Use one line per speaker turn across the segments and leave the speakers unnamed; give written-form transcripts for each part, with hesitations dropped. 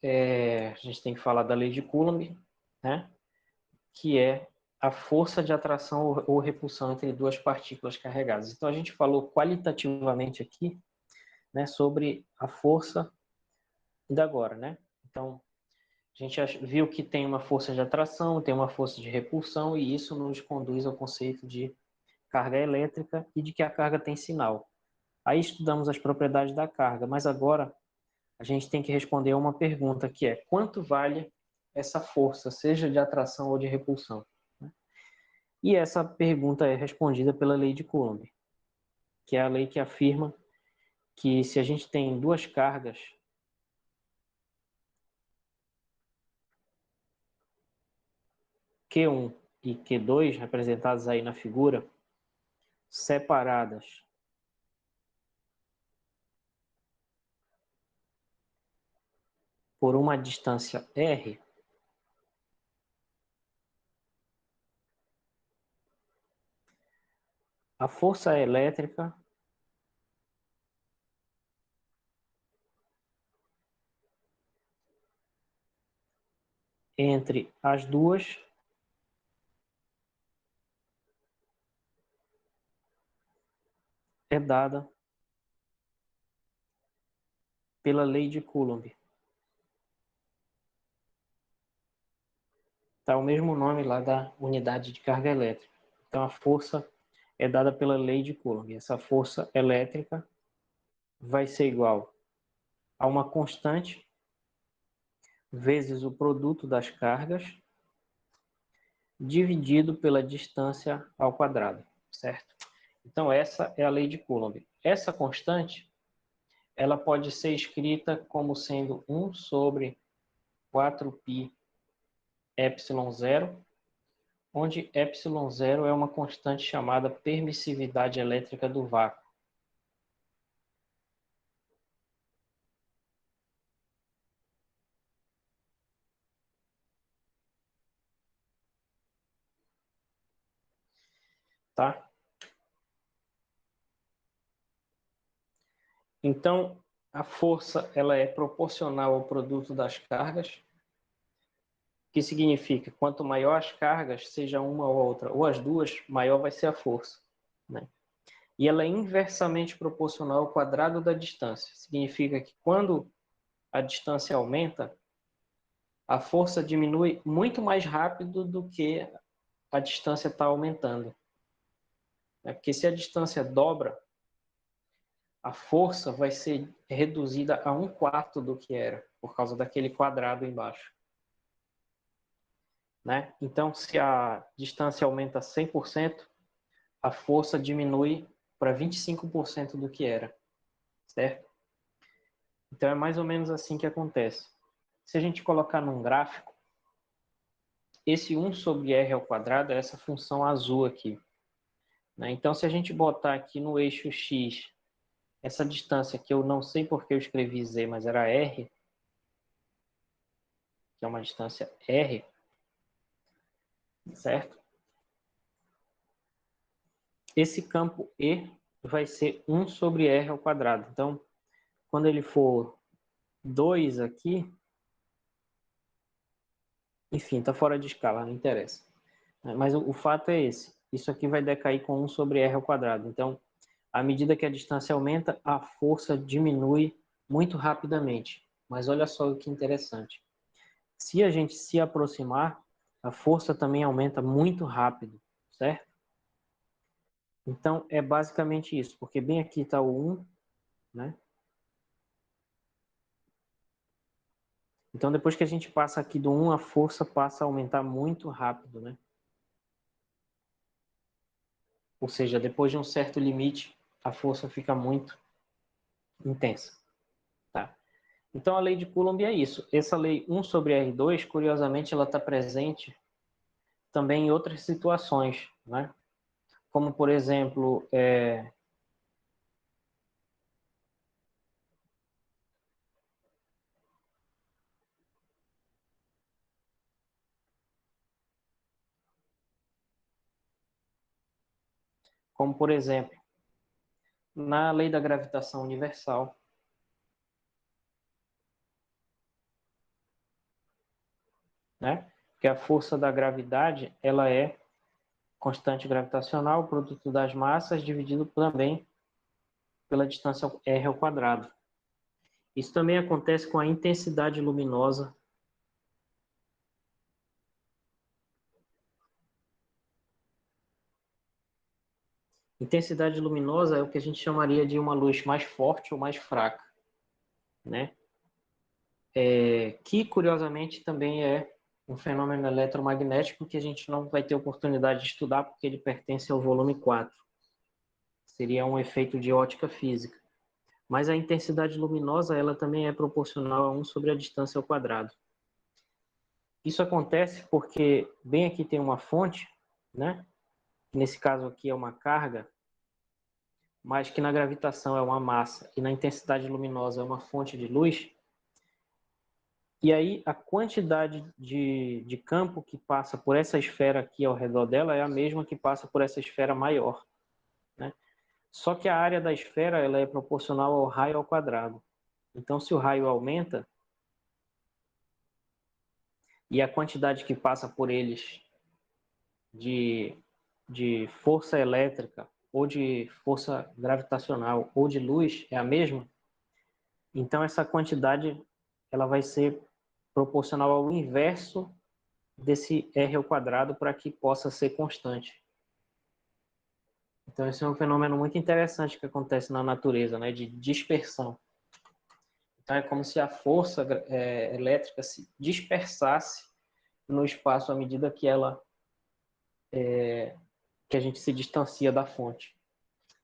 a gente tem que falar da lei de Coulomb, né? Que é a força de atração ou repulsão entre duas partículas carregadas. Então, a gente falou qualitativamente aqui, né, sobre a força ainda agora, né? Então, a gente viu que tem uma força de atração, tem uma força de repulsão, e isso nos conduz ao conceito de carga elétrica e de que a carga tem sinal. Aí estudamos as propriedades da carga, mas agora a gente tem que responder a uma pergunta que é: quanto vale essa força, seja de atração ou de repulsão? E essa pergunta é respondida pela lei de Coulomb, que é a lei que afirma que se a gente tem duas cargas Q1 e Q2, representadas aí na figura, separadas por uma distância R, a força elétrica entre as duas é dada pela lei de Coulomb. Está o mesmo nome lá da unidade de carga elétrica. Então, a força é dada pela lei de Coulomb. Essa força elétrica vai ser igual a uma constante vezes o produto das cargas dividido pela distância ao quadrado, certo? Então, essa é a lei de Coulomb. Essa constante, ela pode ser escrita como sendo 1 sobre 4π epsilon zero, onde epsilon zero é uma constante chamada permissividade elétrica do vácuo. Tá? Então, a força ela é proporcional ao produto das cargas, que significa quanto maior as cargas, seja uma ou outra, ou as duas, maior vai ser a força, né? E ela é inversamente proporcional ao quadrado da distância. Significa que quando a distância aumenta, a força diminui muito mais rápido do que a distância está aumentando. Porque se a distância dobra, a força vai ser reduzida a 1/4 do que era, por causa daquele quadrado embaixo. Né? Então, se a distância aumenta 100%, a força diminui para 25% do que era, certo? Então, é mais ou menos assim que acontece. Se a gente colocar num gráfico, esse 1 sobre r ao quadrado é essa função azul aqui. Né? Então, se a gente botar aqui no eixo x, essa distância que eu não sei porque eu escrevi z, mas era r, que é uma distância r, certo? Esse campo E vai ser 1 sobre r ao quadrado. Então, quando ele for 2 aqui, enfim, está fora de escala, não interessa. Mas o fato é esse. Isso aqui vai decair com 1 sobre r ao quadrado. Então, à medida que a distância aumenta, a força diminui muito rapidamente. Mas olha só o que interessante. Se a gente se aproximar, a força também aumenta muito rápido, certo? Então, é basicamente isso, porque bem aqui está o 1, né? Então, depois que a gente passa aqui do 1, a força passa a aumentar muito rápido, né? Ou seja, depois de um certo limite, a força fica muito intensa, tá? Então, a lei de Coulomb é isso. Essa lei 1 sobre R2, curiosamente, ela está presente também em outras situações, né? Como, por exemplo, como, por exemplo, na lei da gravitação universal, né? Porque a força da gravidade, ela é constante gravitacional, produto das massas, dividido também pela distância r ao quadrado. Isso também acontece com a intensidade luminosa. Intensidade luminosa é o que a gente chamaria de uma luz mais forte ou mais fraca, né? Que, curiosamente, também é um fenômeno eletromagnético que a gente não vai ter oportunidade de estudar porque ele pertence ao volume 4. Seria um efeito de ótica física. Mas a intensidade luminosa ela também é proporcional a 1 sobre a distância ao quadrado. Isso acontece porque bem aqui tem uma fonte, né? Nesse caso aqui é uma carga, mas que na gravitação é uma massa e na intensidade luminosa é uma fonte de luz. E aí a quantidade de campo que passa por essa esfera aqui ao redor dela é a mesma que passa por essa esfera maior, né? Só que a área da esfera ela é proporcional ao raio ao quadrado. Então, se o raio aumenta e a quantidade que passa por eles de, de força elétrica ou de força gravitacional ou de luz é a mesma, então essa quantidade ela vai ser proporcional ao inverso desse r ao quadrado para que possa ser constante. Então esse é um fenômeno muito interessante que acontece na natureza, né, de dispersão. Então é como se a força elétrica se dispersasse no espaço à medida que que a gente se distancia da fonte.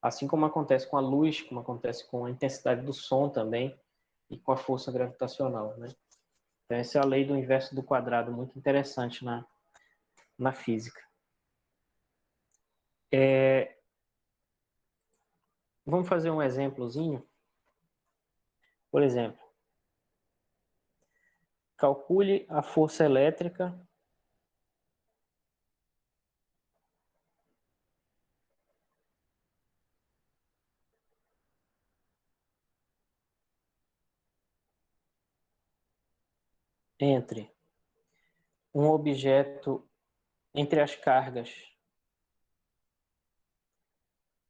Assim como acontece com a luz, como acontece com a intensidade do som também e com a força gravitacional, né? Então essa é a lei do inverso do quadrado, muito interessante na física. Vamos fazer um exemplozinho. Por exemplo, calcule a força elétrica entre um objeto, entre as cargas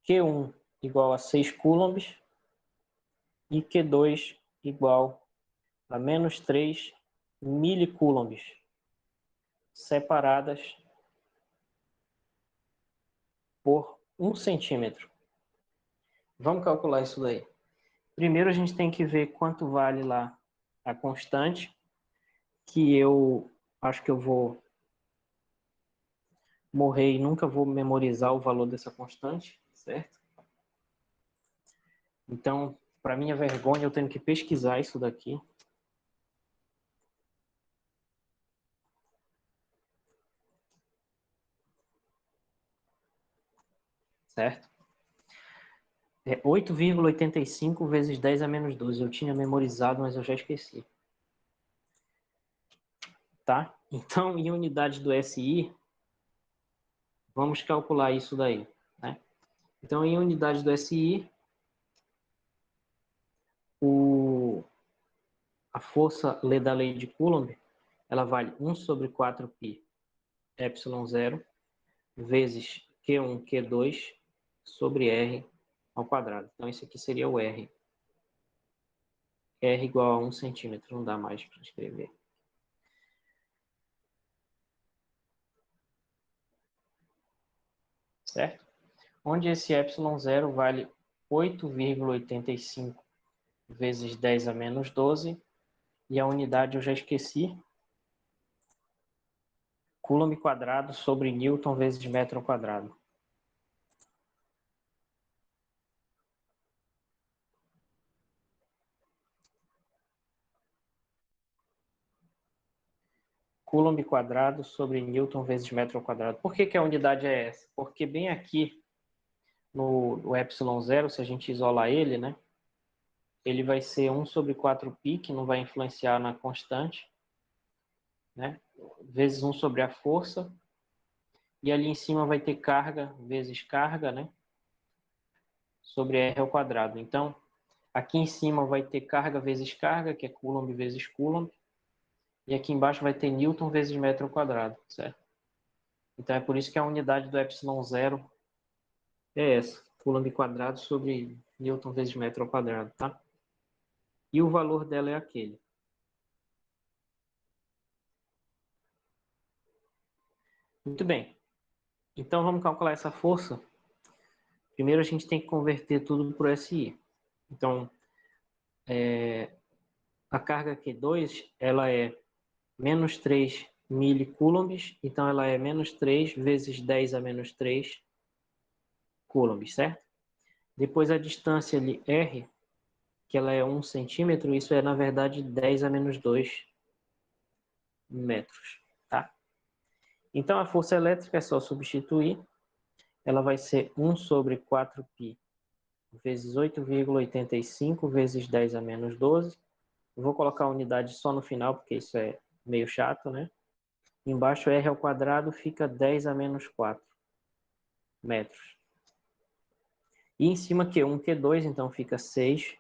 Q1 igual a 6 coulombs e Q2 igual a menos 3 milicoulombs, separadas por 1 centímetro. Vamos calcular isso daí. Primeiro a gente tem que ver quanto vale lá a constante, que eu acho que eu vou morrer e nunca vou memorizar o valor dessa constante, certo? Então, para minha vergonha, eu tenho que pesquisar isso daqui. Certo? É 8,85 vezes 10 a menos 12. Eu tinha memorizado, mas eu já esqueci. Tá? Então, em unidade do SI, vamos calcular isso daí, né? Então, em unidade do SI, a força da lei de Coulomb, ela vale 1 sobre 4π epsilon zero vezes Q1, Q2 sobre R ao quadrado. Então, esse aqui seria o R. R igual a 1 centímetro, não dá mais para escrever. Certo? Onde esse epsilon zero vale 8,85 vezes 10 a menos 12, e a unidade eu já esqueci, Coulomb quadrado sobre Newton vezes metro ao quadrado. Coulomb quadrado sobre Newton vezes metro ao quadrado. Por que a unidade é essa? Porque bem aqui no epsilon zero, se a gente isolar ele, né, ele vai ser 1 sobre 4π, que não vai influenciar na constante, né, vezes 1 sobre a força, e ali em cima vai ter carga vezes carga, né, sobre R ao quadrado. Então, aqui em cima vai ter carga vezes carga, que é Coulomb vezes Coulomb, E aqui embaixo vai ter Newton vezes metro ao quadrado, certo? Então é por isso que a unidade do ε0 é essa, Coulomb quadrado sobre Newton vezes metro ao quadrado, tá? E o valor dela é aquele. Muito bem. Então vamos calcular essa força. Primeiro a gente tem que converter tudo para o SI. Então, a carga Q2, ela é menos 3 milicoulombs, então ela é menos 3 vezes 10 a menos 3 coulombs, certo? Depois a distância ali, R, que ela é 1 centímetro, isso é na verdade 10 a menos 2 metros, tá? Então a força elétrica é só substituir, ela vai ser 1 sobre 4π vezes 8,85 vezes 10 a menos 12. Eu vou colocar a unidade só no final, porque isso é meio chato, né? Embaixo R ao quadrado fica 10 a menos 4 metros. E em cima Q1, Q2, então fica 6.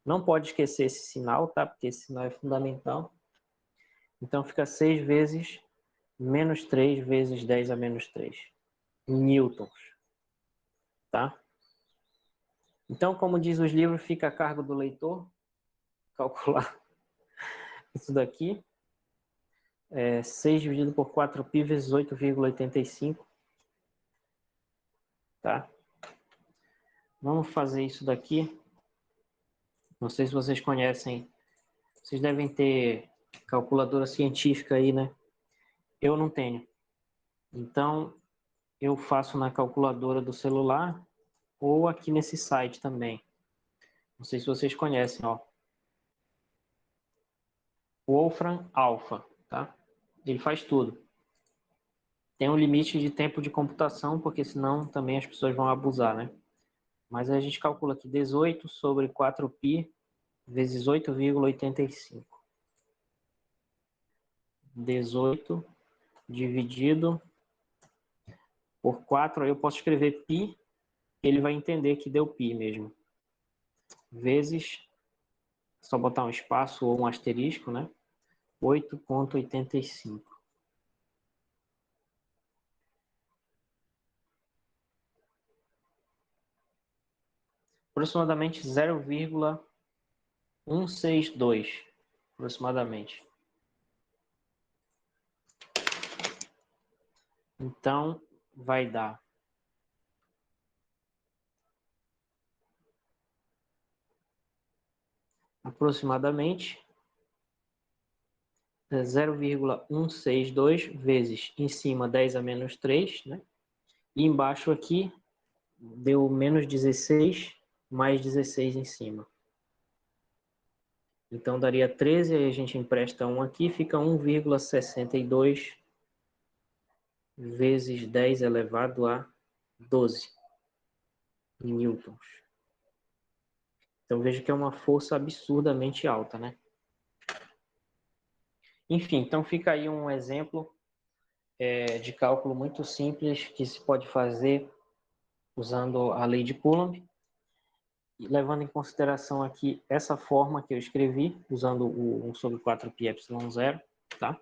Não pode esquecer esse sinal, tá? Porque esse sinal é fundamental. Então fica 6 vezes menos 3 vezes 10 a menos 3 newtons, tá? Então, como diz os livros, fica a cargo do leitor calcular isso daqui. 6 dividido por 4π vezes 8,85, tá? Vamos fazer isso daqui. Não sei se vocês conhecem, vocês devem ter calculadora científica aí, né? Eu não tenho. Então, eu faço na calculadora do celular ou aqui nesse site também. Não sei se vocês conhecem, ó. Wolfram Alpha, tá? Ele faz tudo. Tem um limite de tempo de computação, porque senão também as pessoas vão abusar, né? Mas a gente calcula aqui 18 sobre 4π vezes 8,85. 18 dividido por 4, aí eu posso escrever π, ele vai entender que deu π mesmo. Vezes, só botar um espaço ou um asterisco, né? 8,85. Aproximadamente 0,162, aproximadamente. Então, vai dar aproximadamente 0,162 vezes em cima 10 a menos 3, né? E embaixo aqui deu menos 16 mais 16 em cima. Então daria 13, aí a gente empresta 1 aqui, fica 1,62 vezes 10 elevado a 12 newtons. Então veja que é uma força absurdamente alta, né? Enfim, então fica aí um exemplo de cálculo muito simples que se pode fazer usando a lei de Coulomb, e levando em consideração aqui essa forma que eu escrevi, usando o 1 sobre 4πε0, tá?